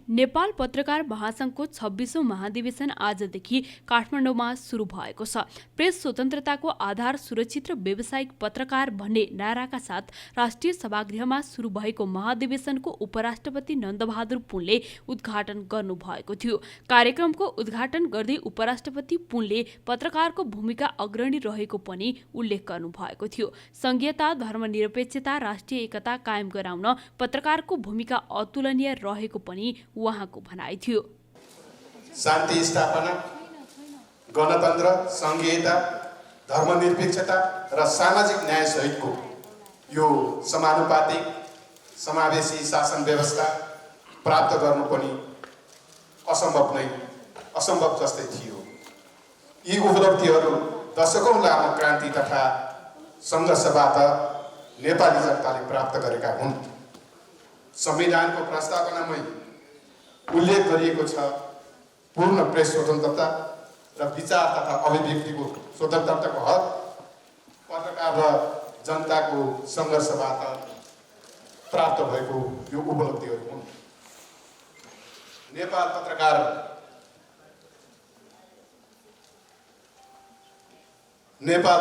नेपाल पत्रकार महासंघको 26औं महाधिवेशन आजदेखि काठमाडौँमा सुरु भएको छ। प्रेस स्वतन्त्रताको आधार सुरक्षित र व्यावसायिक पत्रकार भन्ने नाराका साथ राष्ट्रिय सभागृहमा सुरु भएको महाधिवेशनको उपराष्ट्रपति नन्दबहादुर पुनले उद्घाटन गर्नुभएको थियो। कार्यक्रमको उद्घाटन गर्दै उपराष्ट्रपति पुनले पत्रकारको भूमिका अग्रणी रहेको पनि उल्लेख गर्नुभएको थियो। संघीयता, धर्मनिरपेक्षता, राष्ट्रिय एकता कायम गराउन पत्रकारको भूमिका अतुलनीय रहेको पनि उहाँको भनाइ थियो। शान्ति स्थापना, गणतन्त्र, संघीयता, धर्मनिरपेक्षता र सामाजिक न्याय सहितको यो समानुपातिक समावेशी शासन व्यवस्था प्राप्त गर्नु पनि असम्भव जस्तै थियो। यी उपलब्धिहरू दशकौं लामो क्रान्ति तथा सङ्घर्षबाट नेपाली जनताले प्राप्त गरेका हुन्। संविधानको प्रस्तावनामै उल्लेख गरिएको छ, पूर्ण प्रेस स्वतन्त्रता र विचार तथा अभिव्यक्तिको स्वतन्त्रताको हक पत्रकार र जनताको सङ्घर्षबाट प्राप्त भएको यो उपलब्धिहरू हुन्। नेपाल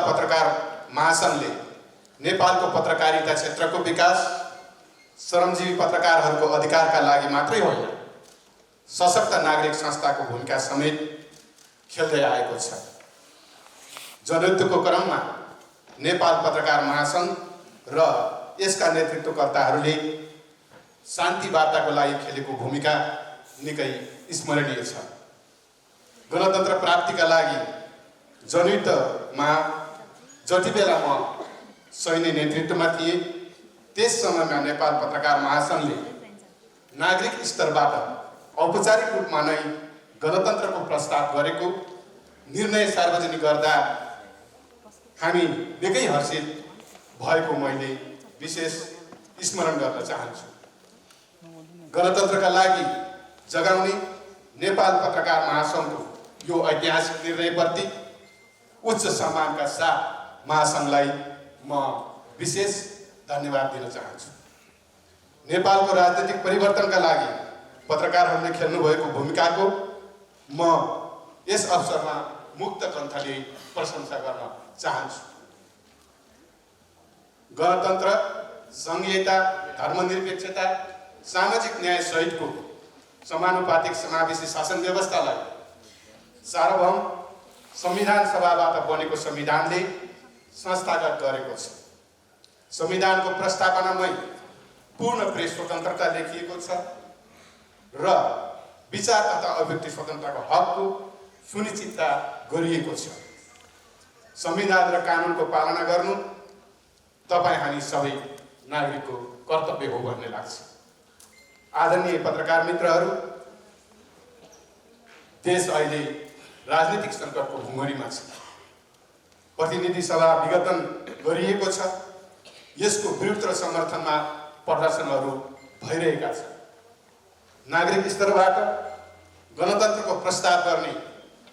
पत्रकार महासंघले नेपालको पत्रकारिता क्षेत्रको विकास, श्रमजीवी पत्रकारहरूको अधिकारका लागि मात्रै होइन, सशक्त नागरिक संस्थाको भूमिका समेत खेल्दै आएको छ। जनयुद्धको क्रममा नेपाल पत्रकार महासंघ र यसका नेतृत्वकर्ताहरूले शान्ति वार्ताको लागि खेलेको भूमिका निकै स्मरणीय छ। गणतन्त्र प्राप्तिका लागि जनयुद्धमा जति बेला म सैन्य नेतृत्वमा थिए, त्यस समयमा नेपाल पत्रकार महासंघले नागरिक स्तरबाट औपचारिक रूपमा नै गणतन्त्रको प्रस्ताव गरेको निर्णय सार्वजनिक गर्दा हामी निकै हर्षित भएको मैले विशेष स्मरण गर्न चाहन्छु। गणतन्त्रका लागि जगाउने नेपाल पत्रकार महासंघको यो ऐतिहासिक निर्णयप्रति उच्च सम्मानका साथ महासंघलाई म विशेष धन्यवाद दिन चाहन्छु। नेपालको राजनीतिक परिवर्तनका लागि पत्रकारहरूले खेल्नुभएको भूमिकाको म यस अवसरमा मुक्त कण्ठले प्रशंसा गर्न चाहन्छु। गणतन्त्र, संघीयता, धर्मनिरपेक्षता, सामाजिक न्याय सहितको समानुपातिक समावेशी शासन व्यवस्थालाई सार्वभौम संविधान सभाबाट बनेको संविधानले संस्थागत गरेको छ। संविधानको प्रस्तावनामै पूर्ण प्रेस स्वतन्त्रता लेखिएको छ र विचार तथा अभिव्यक्ति स्वतन्त्रताको हकको सुनिश्चितता गरिएको छ। संविधान र कानुनको पालना गर्नु तपाईँ हामी सबै नागरिकको कर्तव्य हो भन्ने लाग्छ। आदरणीय पत्रकार मित्रहरू, देश अहिले राजनीतिक सङ्कटको भुमरीमा छ। प्रतिनिधि सभा विघटन गरिएको छ। यसको विरुद्ध र समर्थनमा प्रदर्शनहरू भइरहेका छन्। नागरिक स्तरबाट गणतन्त्रको प्रस्ताव गर्ने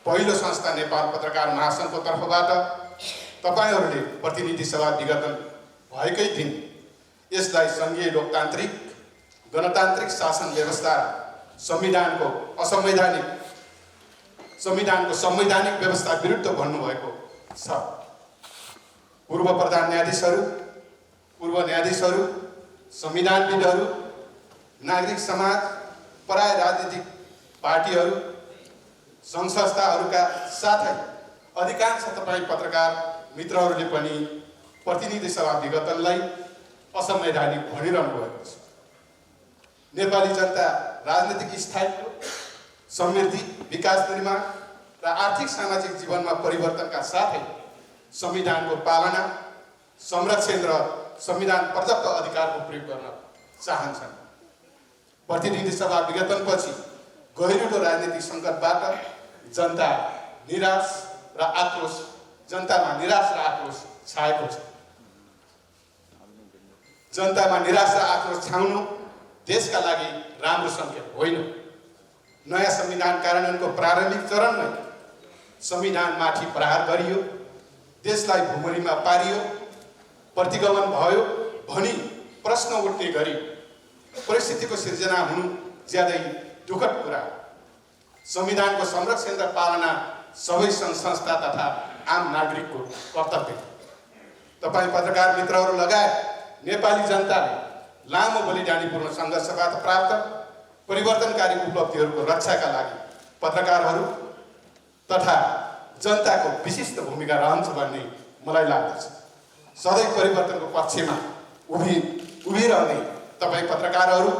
पहिलो संस्था नेपाल पत्रकार महासंघको तर्फबाट तपाईँहरूले प्रतिनिधि सभा विघटन भएकै दिन यसलाई सङ्घीय लोकतान्त्रिक गणतान्त्रिक शासन व्यवस्था संविधानको संवैधानिक व्यवस्था विरुद्ध भन्नुभएको छ। पूर्व प्रधान न्यायाधीशहरू, पूर्व न्यायाधीशहरू, संविधानविदहरू, नागरिक समाज, पराय राजनीतिक पार्टीहरू, सङ्घ संस्थाहरूका साथै अधिकांश तपाईँ पत्रकार मित्रहरूले पनि प्रतिनिधि सभा विघटनलाई असंवैधानिक भनिरहनु भएको छ। नेपाली जनता राजनीतिक स्थायित्व, समृद्धि, विकास निर्माण र आर्थिक सामाजिक जीवनमा परिवर्तनका साथै संविधानको पालना, संरक्षण र संविधान प्रदत्त अधिकारको प्रयोग गर्न चाहन्छन्। प्रतिनिधि सभा विघटनपछि गहिरो राजनीतिक सङ्कटबाट जनतामा निराश र आक्रोश छाएको छ। जनतामा निराश र आक्रोश छाउनु देशका लागि राम्रो सङ्केत होइन। नयाँ संविधान कार्यान्वयनको प्रारम्भिक चरणमै संविधानमाथि प्रहार गरियो, देशलाई भुमरीमा पारियो, प्रतिगमन भयो भनी प्रश्न उठ्ने गरी परिस्थितिको सिर्जना हुनु ज्यादै दुःखद कुरा हो। संविधानको संरक्षण र पालना सबै सङ्घ संस्था तथा आम नागरिकको कर्तव्य हो। तपाईँ पत्रकार मित्रहरू लगायत नेपाली जनताले लामो बलिदानीपूर्ण सङ्घर्षबाट प्राप्त परिवर्तनकारी उपलब्धिहरूको रक्षाका लागि पत्रकारहरू तथा जनताको विशिष्ट भूमिका रहन्छ भन्ने मलाई लाग्दछ। सधैँ परिवर्तनको पक्षमा उभिरहने तपाईँ पत्रकारहरू,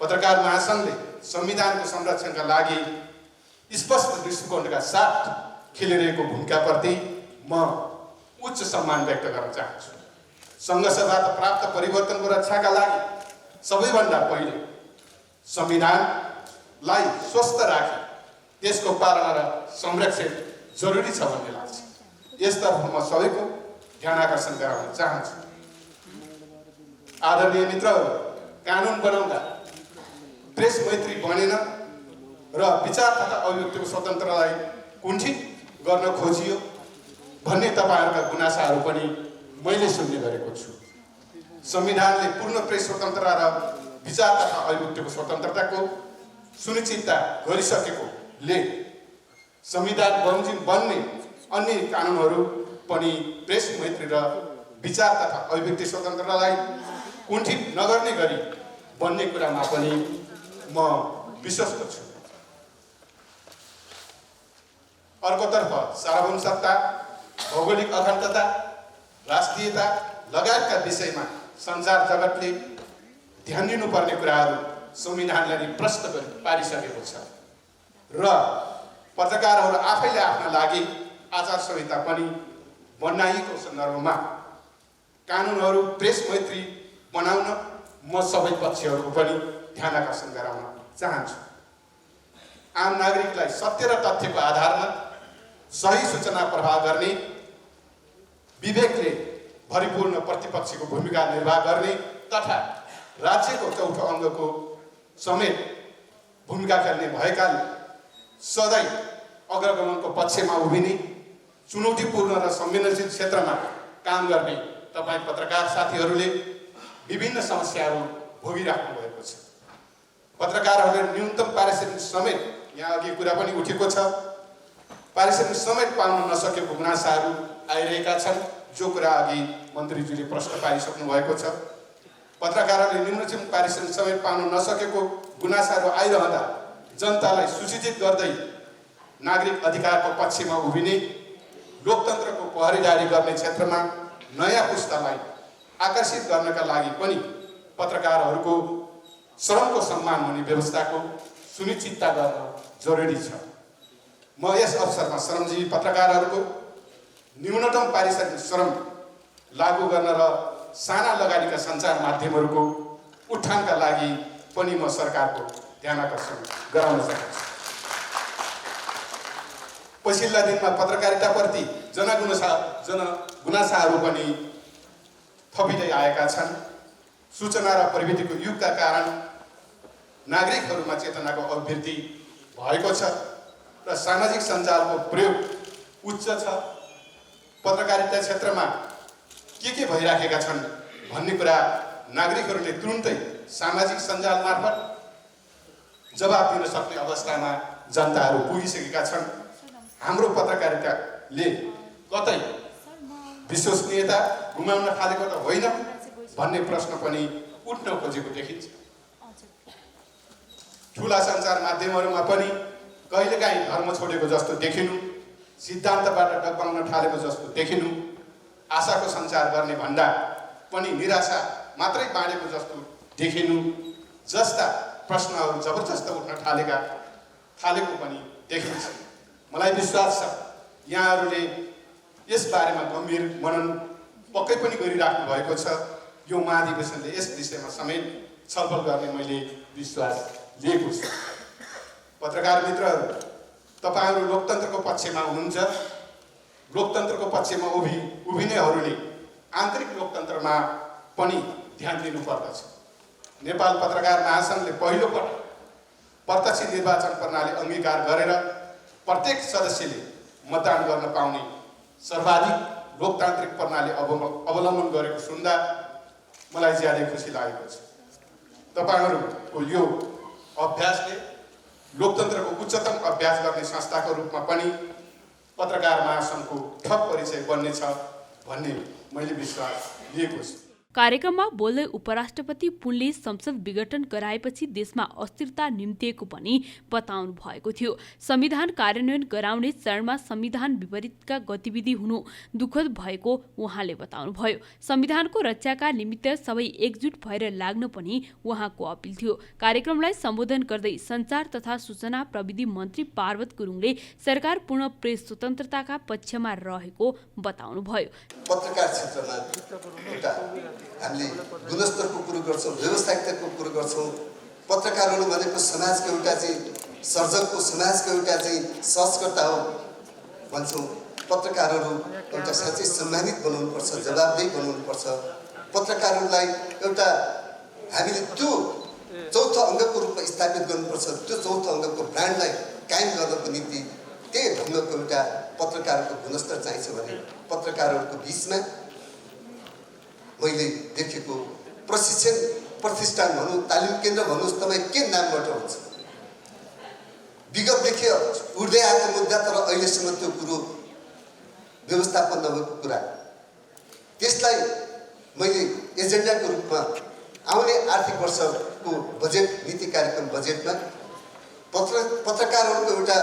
पत्रकार महासङ्घले संविधानको संरक्षणका लागि स्पष्ट दृष्टिकोणका साथ खेलिरहेको भूमिकाप्रति म उच्च सम्मान व्यक्त गर्न चाहन्छु। सङ्घर्षबाट प्राप्त परिवर्तनको रक्षाका लागि सबैभन्दा पहिले संविधानलाई स्वस्थ राखी त्यसको पालना र संरक्षण जरुरी छ भन्ने लाग्छ। यसतर्फ म सबैको ध्यान आकर्षण गराउन चाहन्छु। आदरणीय मित्रहरू, कानुन बनाउँदा प्रेस मैत्री बनेन र विचार तथा अभिव्यक्तिको स्वतन्त्रतालाई कुण्ठित गर्न खोजियो भन्ने तपाईँहरूका गुनासाहरू पनि मैले सुन्ने गरेको छु। संविधानले पूर्ण प्रेस स्वतन्त्रता र विचार तथा अभिव्यक्तिको स्वतन्त्रताको सुनिश्चितता गरिसकेकोले संविधान बमोजिम बन्ने अन्य कानुनहरू पनि प्रेस मैत्री र विचार तथा अभिव्यक्ति स्वतन्त्रतालाई कुण्ठित नगर्ने गरी बन्ने कुरामा पनि म विश्वास गर्छु। अर्कोतर्फ सार्वभौम सत्ता, भौगोलिक अखण्डता, राष्ट्रियता लगायतका विषयमा सञ्चार जगतले ध्यान दिनुपर्ने कुराहरू संविधानले प्रष्ट पारिसकेको छ र पत्रकारहरू आफैले आफ्ना लागि आचार संहिता पनि बनाइएको सन्दर्भमा कानुनहरू प्रेस मैत्री बनाउन म सबै पक्षहरूको पनि ध्यान आकर्षण गराउन चाहन्छु। आम नागरिकलाई सत्य र तथ्यको आधारमा सही सूचना प्रवाह गर्ने, विवेकले भरिपूर्ण प्रतिपक्षको भूमिका निर्वाह गर्ने तथा राज्यको चौथो अङ्गको समेत भूमिका खेल्ने भएकाले सधैँ अग्रगमनको पक्षमा उभिने, चुनौतीपूर्ण र संवेदनशील क्षेत्रमा काम गर्ने तपाईँ पत्रकार साथीहरूले विभिन्न समस्याहरू भोगिराख्नु भएको छ। पत्रकारहरूले न्यूनतम पारिश्रमिक समेत, यहाँ अघि कुरा पनि उठेको छ, पारिश्रमिक समेत पाउन नसकेको गुनासाहरू आइरहेका छन्, जो कुरा अघि मन्त्रीजीले प्रश्न पारिसक्नु भएको छ। पत्रकारहरूले न्यूनतम पारिश्रमिक समेत पाउन नसकेको गुनासाहरू आइरहँदा जनतालाई सूचित गर्दै नागरिक अधिकारको पक्षमा उभिने, लोकतन्त्रको पहरेदारी गर्ने क्षेत्रमा नयाँ पुस्तालाई आकर्षित गर्नका लागि पनि पत्रकारहरूको श्रमको सम्मान हुने व्यवस्थाको सुनिश्चितता गर्न जरुरी छ। म यस अवसरमा श्रमजीवी पत्रकारहरूको न्यूनतम पारिश्रमिक श्रम लागू गर्न र साना लगानीका सञ्चार माध्यमहरूको उत्थानका लागि पनि म सरकारको ध्यान आकर्षण गराउन चाहन्छु। पछिल्ला दिनमा पत्रकारिताप्रति जनगुनासाहरू पनि थपिँदै आएका छन्। सूचना र प्रविधिको युगका कारण नागरिकहरूमा चेतनाको अभिवृद्धि भएको छ र सामाजिक सञ्जालको प्रयोग उच्च छ। पत्रकारिता क्षेत्रमा के भइराखेका छन् भन्ने कुरा नागरिकहरूले तुरुन्तै सामाजिक सञ्जाल मार्फत जवाब दिन सक्ने अवस्थामा जनताहरू पुगिसकेका छन्। हाम्रो पत्रकारिताले कतै विश्वसनीयता गुमाउन थालेको त होइन भन्ने प्रश्न पनि उठ्न खोजेको देखिन्छ। ठुला सञ्चार माध्यमहरूमा पनि कहिलेकाहीँ धर्म छोडेको जस्तो देखिनु, सिद्धान्तबाट डगमगाउन थालेको जस्तो देखिनु, आशाको सञ्चार गर्ने भन्दा पनि निराशा मात्रै बाँडेको जस्तो देखिनु जस्ता प्रश्नहरू जबरजस्त उठ्न थालेको पनि देखिन्छ। मलाई विश्वास छ यहाँहरूले यस बारेमा गम्भीर मनन पक्कै पनि गरिराख्नु भएको छ। यो महाधिवेशनले यस विषयमा समेत छलफल गर्ने मैले विश्वास लिएको छु। पत्रकार मित्रहरू, तपाईँहरू लोकतन्त्रको पक्षमा हुनुहुन्छ। लोकतन्त्रको पक्षमा उभिनेहरूले आन्तरिक लोकतन्त्रमा पनि ध्यान दिनुपर्दछ। नेपाल पत्रकार महासङ्घले पहिलोपटक प्रत्यक्ष निर्वाचन प्रणाली अङ्गीकार गरेर प्रत्येक सदस्यले मतदान गर्न पाउने सर्वाधिक लोकतान्त्रिक प्रणाली अवलम्बन गरेको सुन्दा मलाई ज्यादै खुसी लागेको छ। तपाईँहरूको यो अभ्यासले लोकतन्त्रको उच्चतम अभ्यास गर्ने संस्थाको रूपमा पनि पत्रकार महासङ्घको थप परिचय बन्नेछ भन्ने मैले विश्वास लिएको छु। कार्यक्रममा बोल्दै उपराष्ट्रपति पुनले संसद विघटन गराएपछि देशमा अस्थिरता निम्तिएको पनि बताउनु भएको थियो। संविधान कार्यान्वयन गराउने चरणमा संविधान विपरीतका गतिविधि हुनु दुःखद भएको उहाँले बताउनुभयो। संविधानको रक्षाका निमित्त सबै एकजुट भएर लाग्न पनि उहाँको अपिल थियो। कार्यक्रमलाई सम्बोधन गर्दै सञ्चार तथा सूचना प्रविधि मन्त्री पार्वत गुरुङले सरकार पूर्ण प्रेस स्वतन्त्रताका पक्षमा रहेको बताउनुभयो। पत्रकार क्षेत्रमा हामीले गुणस्तरको कुरो गर्छौँ, व्यवसायिकताको कुरो गर्छौँ। पत्रकारहरू भनेको समाजको एउटा चाहिँ सर्जकको, समाजको एउटा चाहिँ सहजकर्ता हो भन्छौँ। पत्रकारहरू एउटा साँच्चै सम्मानित बनाउनुपर्छ, जवाबदेही बनाउनुपर्छ। पत्रकारहरूलाई एउटा हामीले त्यो चौथो अङ्गको रूपमा स्थापित गर्नुपर्छ। त्यो चौथो अङ्गको ब्रान्डलाई कायम गर्नको निम्ति त्यही ढङ्गको एउटा पत्रकारको गुणस्तर चाहिन्छ भने पत्रकारहरूको बिचमा मैले देखेको प्रशिक्षण प्रतिष्ठान भनौँ, तालिम केन्द्र भन्नुहोस्, तपाईँ के नामबाट हुन्छ? विगतदेखि उठ्दै आएको मुद्दा, तर अहिलेसम्म त्यो कुरो व्यवस्थापन नभएको कुरा, त्यसलाई मैले एजेन्डाको रूपमा आउने आर्थिक वर्षको बजेट नीति कार्यक्रम बजेटमा पत्रकारहरूको एउटा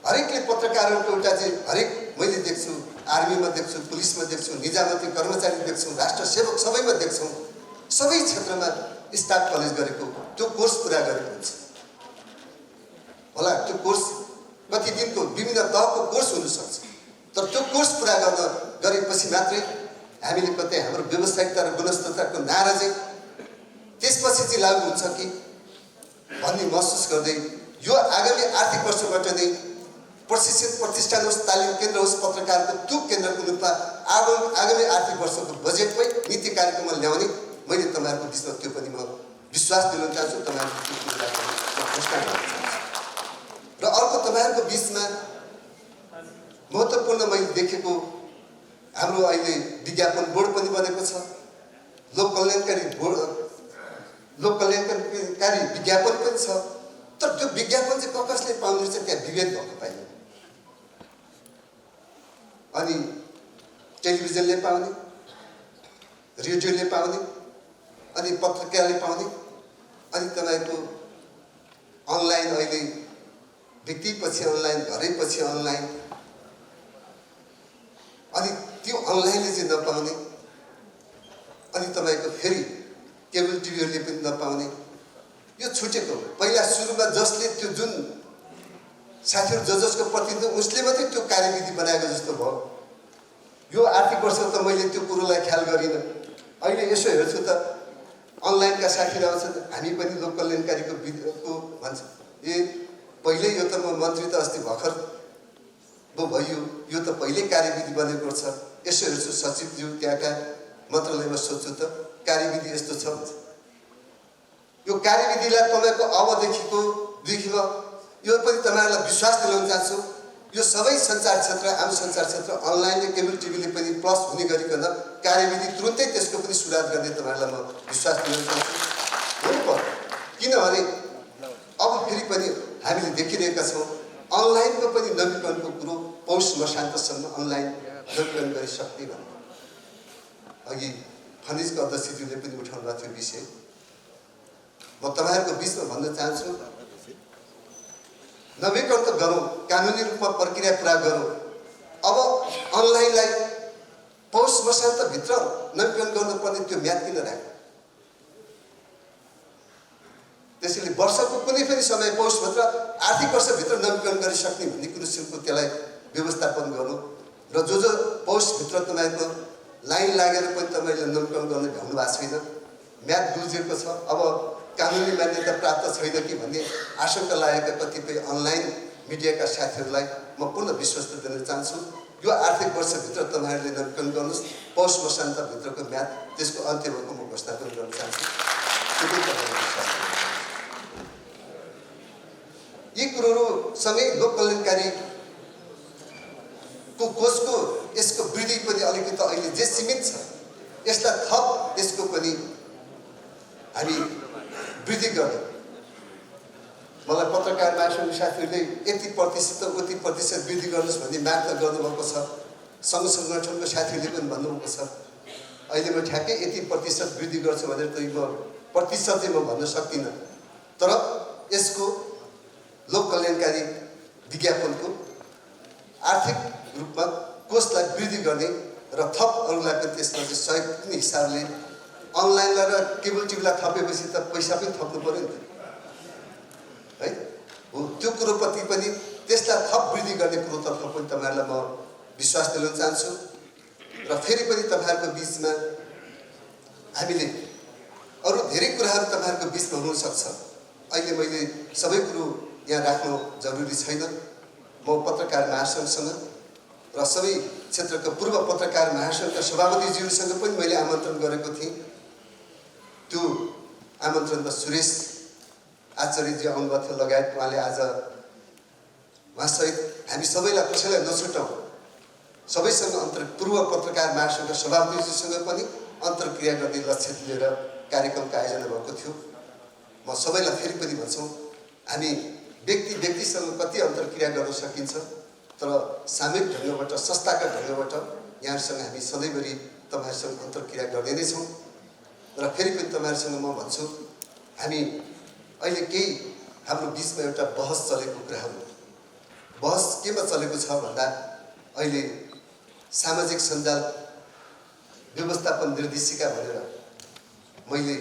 हरेकले पत्रकारहरूको एउटा चाहिँ हरेक मैले देख्छु, आर्मीमा देख्छु, पुलिसमा देख्छु, निजामती कर्मचारी देख्छौँ, राष्ट्र सेवक सबैमा देख्छौँ, सबै क्षेत्रमा स्टाफ कलेज गरेको त्यो कोर्स पुरा गरेको हुन्छ होला। त्यो कोर्स कति दिनको विभिन्न तहको कोर्स हुनसक्छ, तर त्यो कोर्स पुरा गरेपछि मात्रै हामीले कतै हाम्रो व्यावसायिकता र गुणस्तरताको नारा चाहिँ त्यसपछि चाहिँ लागू हुन्छ कि भन्ने महसुस गर्दै यो आगामी आर्थिक वर्षबाट नै प्रशिक्षण प्रतिष्ठान होस्, तालिम केन्द्र होस्, पत्रकारको त्यो केन्द्रको रूपमा आगामी आर्थिक वर्षको बजेटमै नीति कार्यक्रममा ल्याउने मैले तपाईँहरूको बिचमा त्यो पनि म विश्वास दिलाउन चाहन्छु। तपाईँहरूको त्यो कुराको घोषणा गर्न चाहन्छु। र अर्को तपाईँहरूको बिचमा महत्त्वपूर्ण मैले देखेको हाम्रो अहिले विज्ञापन बोर्ड पनि बनेको छ। लोक कल्याणकारी विज्ञापन पनि छ, तर त्यो विज्ञापन चाहिँ कसले पाउने रहेछ त्यहाँ विभेद भएको पाइन्छ। अनि टेलिभिजनले पाउने, रेडियोले पाउने, अनि पत्रिकाले पाउने, अनि तपाईँको अनलाइन अहिले व्यक्तिपछि अनलाइन, घरैपछि अनलाइन, अनि त्यो अनलाइनले चाहिँ नपाउने, अनि तपाईँको फेरि केबल टिभीहरूले पनि नपाउने, यो छुटेको। पहिला सुरुमा जसले त्यो जुन साथीहरू जसको प्रतिनिधि उसले मात्रै त्यो कार्यविधि बनाएको जस्तो भयो। यो आर्थिक वर्ष त मैले त्यो कुरोलाई ख्याल गरिनँ। अहिले यसो हेर्छु त अनलाइनका साथीहरू आउँछन्, हामी पनि लोक कल्याणकारीको भन्छ, ए पहिल्यै यो त म मन्त्री त अस्ति भर्खर भयो, यो त पहिल्यै कार्यविधि बनेको छ। यसो हेर्छु सचिवज्यू त्यहाँका मन्त्रालयमा सोध्छु त कार्यविधि यस्तो छ भन्छ। यो कार्यविधिलाई तपाईँको अबदेखिको यो पनि तपाईँहरूलाई विश्वास दिलाउन चाहन्छु। यो सबै सञ्चार क्षेत्र, आम सञ्चार क्षेत्र, अनलाइन र केबल टिभीले पनि प्लस हुने गरिकन कार्यविधि तुरुन्तै त्यसको पनि सुधार गर्ने तपाईँहरूलाई म विश्वास दिलाउन चाहन्छु। हुनुपर्छ, किनभने अब फेरि पनि हामीले देखिरहेका छौँ अनलाइनको पनि नवीकरणको कुरो पौष मसान्तसम्म अनलाइन नवीकरण गरिसक्ने भन्ने अघि खनिजका अध्यक्षज्यूले पनि उठाउनु भएको थियो विषय। म तपाईँहरूको बिचमा भन्न चाहन्छु, नवीकरण त गरौँ, कानुनी रूपमा प्रक्रिया पुरा गरौँ। अब अनलाइनलाई पौष मसान्तभित्र नवीकरण गर्नुपर्ने त्यो म्याद किन राख्यो? त्यसैले वर्षको कुनै पनि समय पौषभित्र आर्थिक वर्षभित्र नवीकरण गरिसक्ने भन्ने किसिमको त्यसलाई व्यवस्थापन गर्नु र जो पौषभित्र तपाईँको लाइन लागेर पनि तपाईँले नवीकरण गर्न भ्याउनु भएको छैन, म्याद गुल्झेको छ, अब कानुनी मान्यता प्राप्त छैन कि भन्ने आशंका लागेका कतिपय अनलाइन मिडियाका साथीहरूलाई म पूर्ण विश्वस्त दिन चाहन्छु। यो आर्थिक वर्षभित्र तपाईँहरूले नवीकरण गर्नुहोस्, पौष मसान्तभित्रको म्याद त्यसको अन्त्य भएको म घोषणा पनि गर्न चाहन्छु। यी कुरोहरू सँगै लोक कल्याणकारीको कोषको यसको वृद्धि पनि अलिकति अहिले जे सीमित छ यसलाई थप यसको पनि हामी वृद्धि गर्ने मलाई पत्रकार महासङ्घ साथीहरूले यति प्रतिशत उति प्रतिशत वृद्धि गर्नुहोस् भन्ने माग त गर्नुभएको छ। सङ्घ सङ्गठनको साथीहरूले पनि भन्नुभएको छ। अहिले म ठ्याक्कै यति प्रतिशत वृद्धि गर्छु भनेर त म प्रतिशत चाहिँ म भन्न सक्दिनँ, तर यसको लोक कल्याणकारी विज्ञापनको आर्थिक रूपमा कोषलाई वृद्धि गर्ने र थप अरूलाई पनि त्यसमा चाहिँ सहयोग पुग्ने हिसाबले अनलाइनलाई र केबल टिभीलाई थपेपछि त पैसा पनि थप्नु पऱ्यो नि त, है? हो, त्यो कुरोप्रति पनि त्यसलाई थप वृद्धि गर्ने कुरोतर्फ पनि तपाईँहरूलाई म विश्वास दिलाउन चाहन्छु। र फेरि पनि तपाईँहरूको बिचमा हामीले अरू धेरै कुराहरू तपाईँहरूको बिचमा हुनसक्छ। अहिले मैले सबै कुरो यहाँ राख्नु जरुरी छैन। म पत्रकार महासङ्घसँग र सबै क्षेत्रका पूर्व पत्रकार महासङ्घका सभापतिज्यूसँग पनि मैले आमन्त्रण गरेको थिएँ। त्यो आमन्त्रणमा सुरेश आचार्यजी आउनुभएको थियो लगायत उहाँले आज उहाँसहित हामी सबैलाई कसैलाई नछुटाउँ सबैसँग पूर्व पत्रकार महासङ्घका सभापतिज्यूसँग पनि अन्तर्क्रिया गर्ने लक्ष्य लिएर कार्यक्रमको आयोजना भएको थियो। म सबैलाई फेरि पनि भन्छौँ, हामी व्यक्तिसँग कति अन्तर्क्रिया गर्न सकिन्छ, तर सामूहिक ढङ्गबाट संस्थाका ढङ्गबाट यहाँहरूसँग हामी सधैँभरि तपाईँहरूसँग अन्तर्क्रिया गर्दै नै छौँ। र फेरि पनि तपाईँहरूसँग म भन्छु, हामी अहिले केही हाम्रो बिचमा एउटा बहस चलेको कुराहरू, बहस केमा चलेको छ भन्दा अहिले सामाजिक सञ्जाल व्यवस्थापन निर्देशिका भनेर मैले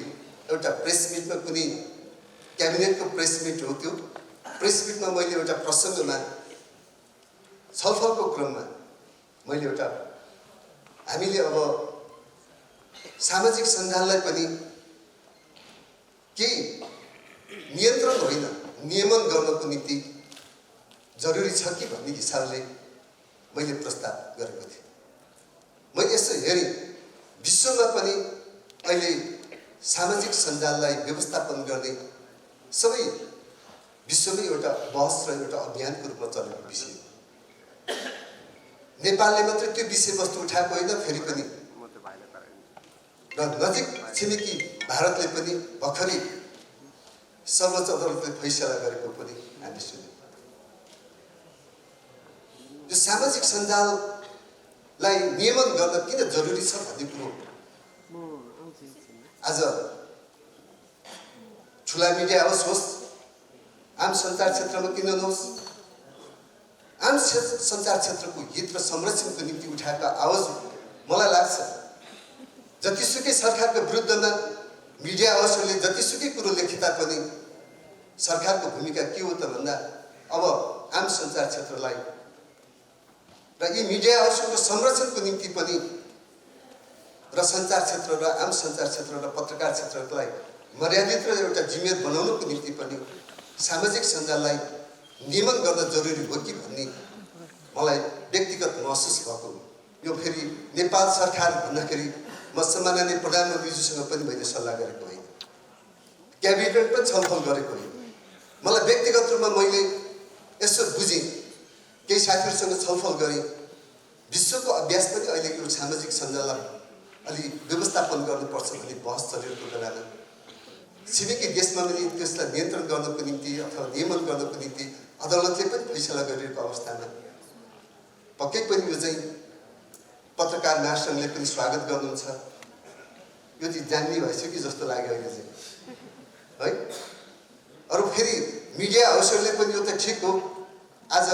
एउटा प्रेस मिटमा, कुनै क्याबिनेटको प्रेस मिट हो, त्यो प्रेस मिटमा मैले एउटा प्रसङ्गमा छलफलको क्रममा मैले एउटा हामीले अब सामाजिक सञ्जाललाई पनि केही नियन्त्रण होइन नियमन गर्नको निम्ति जरुरी छ कि भन्ने हिसाबले मैले प्रस्ताव गरेको थिएँ। मैले यसो हेरेँ, विश्वमा पनि अहिले सामाजिक सञ्जाललाई व्यवस्थापन गर्ने सबै विश्वमै एउटा बहस र एउटा अभियानको रूपमा चलेको विषय हो। नेपालले मात्रै त्यो विषयवस्तु उठाएको होइन, फेरि पनि र नजिक छिमेकी भारतले पनि भर्खरै सर्वोच्च अदालतले फैसला गरेको पनि हामी सुन्यौँ। यो सामाजिक सञ्जाललाई नियमन गर्न किन जरुरी छ भन्ने कुरो आज ठुला मिडिया होस्, आम सञ्चार क्षेत्रमा किन नहोस्, आम सञ्चार क्षेत्रको हित र संरक्षणको निम्ति उठाएको आवाज मलाई लाग्छ जतिसुकै सरकारको विरुद्धमा मिडिया हाउसहरूले जतिसुकै कुरो लेखे तापनि सरकारको भूमिका के हो त भन्दा अब आम सञ्चार क्षेत्रलाई र यी मिडिया हाउसहरूको संरक्षणको निम्ति पनि र सञ्चार क्षेत्र र आम सञ्चार क्षेत्र र पत्रकार क्षेत्रलाई मर्यादित र एउटा जिम्मेवार बनाउनको निम्ति पनि सामाजिक सञ्जाललाई नियमन गर्न जरुरी हो कि भन्ने मलाई व्यक्तिगत महसुस भएको। यो फेरि नेपाल सरकार भन्दाखेरि म सम्माननीय प्रधानमन्त्रीज्यूसँग पनि मैले सल्लाह गरेको होइन, क्याबिनेट पनि छलफल गरेको होइन। मलाई व्यक्तिगत रूपमा मैले यसो बुझेँ, केही साथीहरूसँग छलफल गरेँ, विश्वको अभ्यास पनि अहिले यो सामाजिक सञ्जाललाई अलि व्यवस्थापन गर्नुपर्छ भन्ने बहस चलिरहेको बेलामा छिमेकी देशमा पनि त्यसलाई नियन्त्रण गर्नको निम्ति अथवा नियमन गर्नको निम्ति अदालतले पनि फैसला गरिरहेको अवस्थामा पक्कै पनि यो चाहिँ पत्रकार महासङ्घले पनि स्वागत गर्नुहुन्छ। यो चाहिँ जान्ने भइसक्यो जस्तो लाग्यो अहिले चाहिँ, है? अरू फेरि मिडिया हाउसहरूले पनि यो त ठिक हो, आज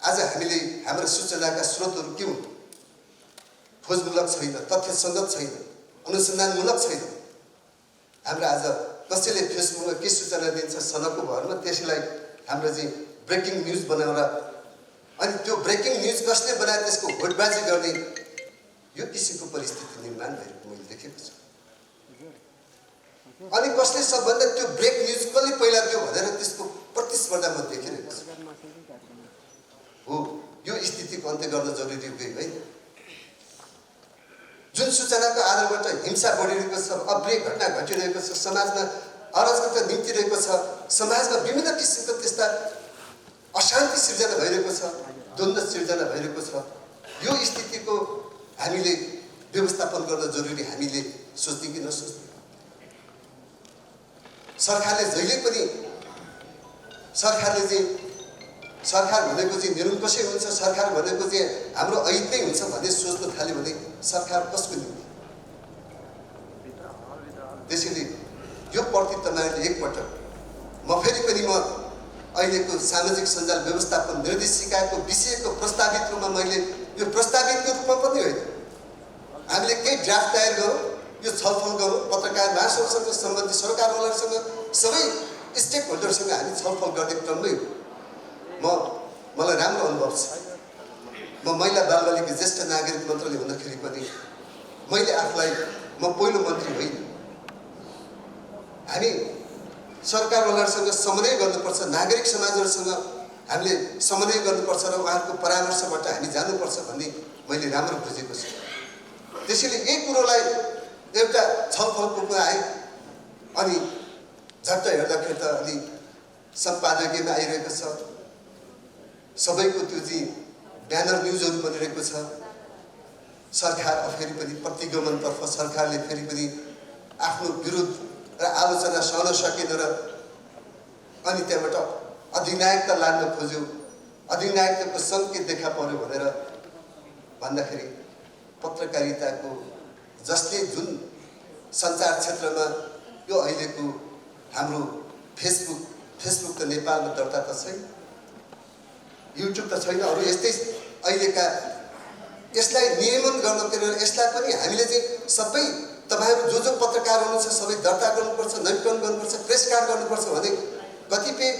हामीले हाम्रो सूचनाका स्रोतहरू के हुन्, खोजमूलक छैन, तथ्यसङ्गत छैन, अनुसन्धानमूलक छैन। हाम्रो आज कसैले फेसबुकमा के सूचना दिन्छ सनको भरमा त्यसलाई हाम्रो चाहिँ ब्रेकिङ न्युज बनाएर, अनि त्यो ब्रेकिङ न्युज कसले बनाए त्यसको होडबाजी गर्ने यो किसिमको परिस्थिति निर्माण भएको मैले देखेको छु। अनि कसले सबभन्दा त्यो ब्रेक न्युज कसले पहिला दियो भनेर त्यसको प्रतिस्पर्धा म देखिरहेको छु। हो, यो स्थितिको अन्त्य गर्न जरुरी हो है। जुन सूचनाको आधारबाट हिंसा बढिरहेको छ, अप्रिय घटना घटिरहेको छ, समाजमा अराजकता निम्तिरहेको छ, समाजमा विभिन्न किसिमको त्यस्ता अशान्ति सिर्जना भइरहेको छ, द्वन्द्व सिर्जना भइरहेको छ, यो स्थितिको हामीले व्यवस्थापन गर्न जरुरी हामीले सोच्ने कि नसोच्ने। सरकारले जहिले पनि सरकार भनेको चाहिँ निरङ्कुशै हुन्छ, सरकार भनेको चाहिँ हाम्रो ऐतै हुन्छ भन्ने सोच्न थाल्यो भने सरकार कसको निम्ति? त्यसैले यो प्रति तपाईँहरूले एकपटक म फेरि पनि अहिलेको सामाजिक सञ्जाल व्यवस्थापन निर्देशिकाको विषयको प्रस्तावित रूपमा मैले यो प्रस्तावितको रूपमा पनि होइन, हामीले केही ड्राफ्ट तयार गरौँ, यो छलफल गरौँ, पत्रकार महासंघसँग सम्बन्धित सरकारवालाहरूसँग सबै स्टेक होल्डरसँग हामी छलफल गर्ने क्रममै हो। मलाई राम्रो अनुभव छ। म महिला बालबालिका ज्येष्ठ नागरिक मन्त्री हुँदाखेरि पनि मैले आफूलाई म पहिलो मन्त्री होइन, हामी सरकारवालाहरूसँग समन्वय गर्नुपर्छ, नागरिक समाजहरूसँग हामीले समन्वय गर्नुपर्छ र उहाँहरूको परामर्शबाट हामी जानुपर्छ भन्ने मैले राम्रो बुझेको छु। त्यसैले यही कुरोलाई एउटा छलफलको कुरा आयो अनि झट्ट हेर्दाखेरि त अलि सम्पादकीयमा आइरहेको छ, सबैको त्यो चाहिँ ब्यानर न्युजहरू बनिरहेको छ। सरकार फेरि पनि प्रतिगमनतर्फ सरकारले फेरि पनि आफ्नो विरोध र आलोचना सहन सकेन र अनि त्यहाँबाट अधिनायकता लान्न खोज्यो, अधिनायकताको सङ्केत देखा पर्यो भनेर भन्दाखेरि पत्रकारिताको जसले जुन सञ्चार क्षेत्रमा यो अहिलेको हाम्रो फेसबुक त नेपालमा दर्ता त छैन, युट्युब त छैन, अरू यस्तै अहिलेका यसलाई नियमन गर्नको लागि यसलाई पनि हामीले चाहिँ सबै तपाईँहरू जो पत्रकार हुनुहुन्छ सबै दर्ता गर्नुपर्छ, नवीकरण गर्नुपर्छ, प्रेस कार्ड गर्नुपर्छ भने कतिपय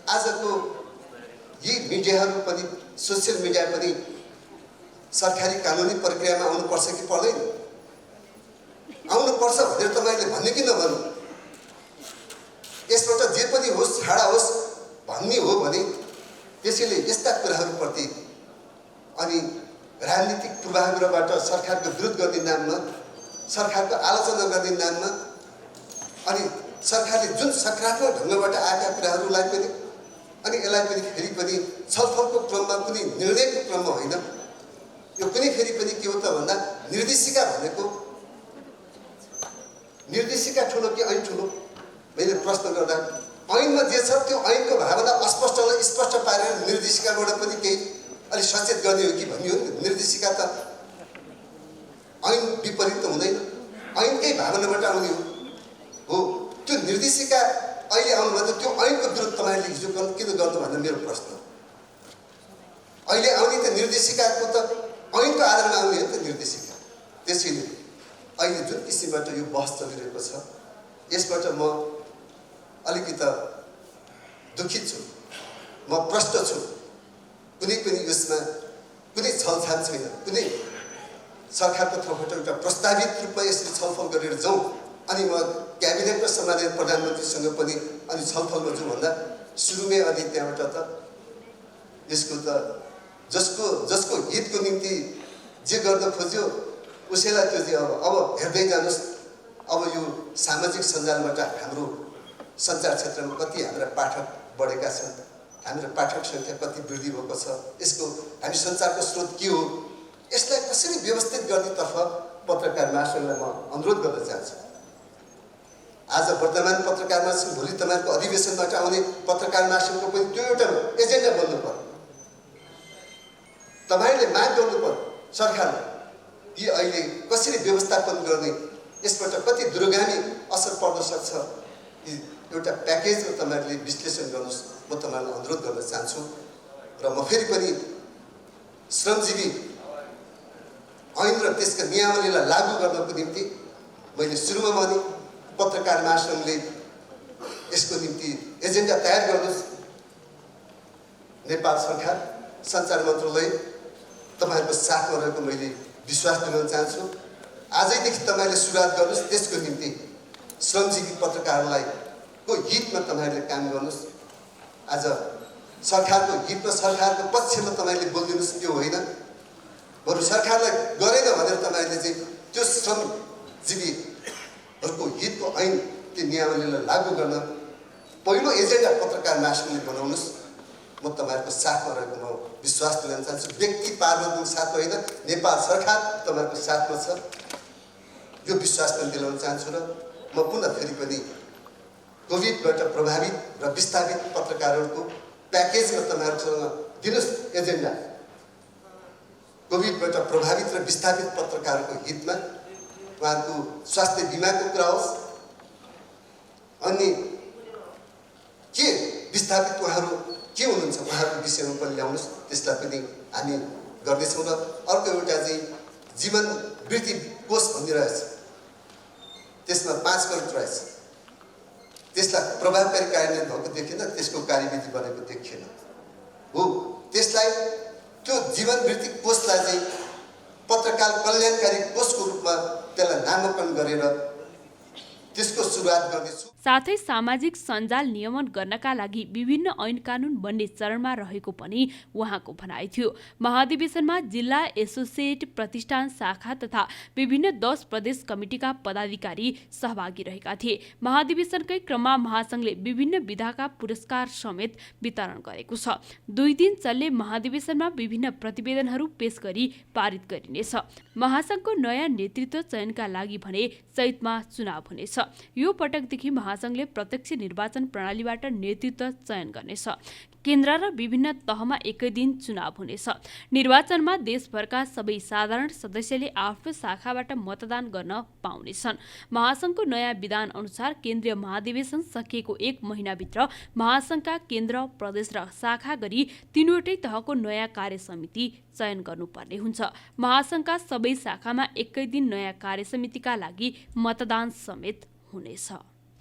आजको यी मिडियाहरू पनि सोसियल मिडिया पनि सरकारी कानुनी प्रक्रियामा आउनुपर्छ कि पर्दैन? आउनुपर्छ भनेर तपाईँले भन्ने कि नभन्नु? यसबाट जे पनि होस् छाडा होस् भन्ने हो भने त्यसैले यस्ता कुराहरूप्रति अनि राजनीतिक पूर्वाग्रहबाट सरकारको विरोध गर्ने नाममा, सरकारको आलोचना गर्ने नाममा अनि सरकारले जुन सकारात्मक ढङ्गबाट आएका कुराहरूलाई पनि अनि यसलाई पनि फेरि पनि छलफलको क्रममा कुनै निर्णयको क्रममा होइन, यो कुनै फेरि पनि के हो त भन्दा निर्देशिका भनेको निर्देशिका ठुलो कि ऐन ठुलो? मैले प्रश्न गर्दा ऐनमा जे छ त्यो ऐनको भावना स्पष्ट पारेर निर्देशिकाबाट पनि केही अलि सचेत गर्ने हो कि भन्ने हो नि। निर्देशिका त ऐन विपरीत त हुँदैन, ऐनकै भावनाबाट आउने हो। त्यो निर्देशिका अहिले आउनुभन्दा त्यो ऐनको विरोध तपाईँहरूले हिजो किन गर्नु भन्दा मेरो प्रश्न। अहिले आउने त निर्देशिकाको त ऐनको आधारमा आउने हो नि त निर्देशिका। त्यसैले अहिले जुन किसिमबाट यो बहस चलिरहेको छ यसबाट म अलिकति दुखित छु, म प्रष्ट छु। कुनै पनि यसमा कुनै छलछाल छैन, कुनै सरकारको तर्फबाट एउटा प्रस्तावित रूपमा यसरी छलफल गरेर जाउँ अनि म क्याबिनेट र सम्माननीय प्रधानमन्त्रीसँग पनि अनि छलफलमा जाउँ भन्दा सुरुमै अनि त्यहाँबाट त यसको त जसको हितको निम्ति जे गर्न खोज्यो उसैलाई त्यो चाहिँ अब हेर्दै जानुहोस्। अब यो सामाजिक सञ्जालबाट हाम्रो सञ्चार क्षेत्रमा कति हाम्रा पाठक बढेका छन्, हाम्रो पाठक सङ्ख्या कति वृद्धि भएको छ, यसको हामी सञ्चारको स्रोत के हो, यसलाई कसरी व्यवस्थित गर्नेतर्फ पत्रकार महासङ्घलाई म अनुरोध गर्न चाहन्छु। आज वर्तमान पत्रकार महासङ्घ, भोलि तपाईँहरूको अधिवेशनबाट आउने पत्रकार महासङ्घको पनि त्यो एउटा एजेन्डा बन्नु पर्यो। तपाईँहरूले माग गर्नु पर्यो सरकारलाई कि अहिले कसरी व्यवस्थापन गर्ने, यसबाट कति दूरगामी असर पर्न सक्छ, एउटा प्याकेजमा तपाईँहरूले विश्लेषण गर्नुहोस्। म तपाईँलाई अनुरोध गर्न चाहन्छु र म फेरि पनि श्रमजीवी ऐन र त्यसका नियमावलीलाई लागू गर्नको निम्ति मैले सुरुमा भने पत्रकार महासङ्घले यसको निम्ति एजेन्डा तयार गर्नुहोस्। नेपाल सरकार सञ्चार मन्त्रालय तपाईँहरूको साथमा रहेको मैले विश्वास दिलाउन चाहन्छु। आजैदेखि तपाईँले सुरुवात गर्नुहोस्, त्यसको निम्ति श्रमजीवी पत्रकारलाई को हितमा तपाईँहरूले काम गर्नुहोस्। आज सरकारको हितमा सरकारको पक्षमा तपाईँले बोलिदिनुहोस्, त्यो होइन। बरु सरकारलाई गरेन भनेर तपाईँहरूले चाहिँ त्यो श्रमजीवीहरूको हितको ऐन त्यो नियमावलीलाई लागू गर्न पहिलो एजेन्डा पत्रकार महासङ्घले बनाउनुहोस्। म तपाईँहरूको साथमा रहेको म विश्वास दिलाउन चाहन्छु। व्यक्ति पार्वतीको साथ होइन, नेपाल सरकार तपाईँहरूको साथमा छ, यो विश्वास पनि दिलाउन चाहन्छु। र म पुनः फेरि पनि कोभिडबाट प्रभावित र विस्थापित पत्रकारहरूको प्याकेजमा तपाईँहरूसँग दिनुहोस् एजेन्डा। कोभिडबाट प्रभावित र विस्थापित पत्रकारहरूको हितमा उहाँहरूको स्वास्थ्य बिमाको कुरा होस्, अनि के विस्थापित उहाँहरू के हुनुहुन्छ उहाँहरूको विषयमा पनि ल्याउनुहोस्, त्यसलाई पनि हामी गर्नेछौँ। र अर्को एउटा चाहिँ जीवन वृत्ति कोष भन्ने रहेछ, त्यसमा 5 करोड रहेछ, त्यसलाई प्रभावकारी कार्यान्वयन भएको देखिएन, त्यसको कार्यविधि बनेको देखिएन हो। त्यसलाई त्यो जीवन वृत्ति कोषलाई चाहिँ पत्रकार कल्याणकारी कोषको रूपमा त्यसलाई नामाकरण गरेर त्यसको सुरुवात गर्नेछु। साथै सामाजिक सञ्जाल नियमन गर्नका लागि विभिन्न ऐन कानुन बन्ने चरणमा रहेको पनि उहाँको भनाइ थियो। महाधिवेशनमा जिल्ला एसोसिएट प्रतिष्ठान शाखा तथा विभिन्न 10 प्रदेश कमिटिका पदाधिकारी सहभागी रहेका थिए। महाधिवेशनकै क्रममा महासंघले विभिन्न विधाका पुरस्कार समेत वितरण गरेको छ। 2 दिन चल्ने महाधिवेशनमा विभिन्न प्रतिवेदनहरू पेश गरी पारित गरिनेछ। महासंघको नयाँ नेतृत्व चयनका लागि भने चैतमा चुनाव हुनेछ। यो पटकदेखि महासंघले प्रत्यक्ष निर्वाचन प्रणालीबाट नेतृत्व चयन गर्नेछ। केन्द्र र विभिन्न तहमा एकै दिन चुनाव हुनेछ। निर्वाचनमा देशभरका सबै साधारण सदस्यले आफ्नो शाखाबाट मतदान गर्न पाउनेछन्। महासंघको नयाँ विधान अनुसार केन्द्रीय महाधिवेशन सकिएको 1 महिनाभित्र महासंघका केन्द्र, प्रदेश र शाखा गरी 3वटै तहको नयाँ कार्य समिति चयन गर्नुपर्ने हुन्छ। महासंघका सबै शाखामा एकै दिन नयाँ कार्य समितिका लागि मतदान समेत हुनेछ।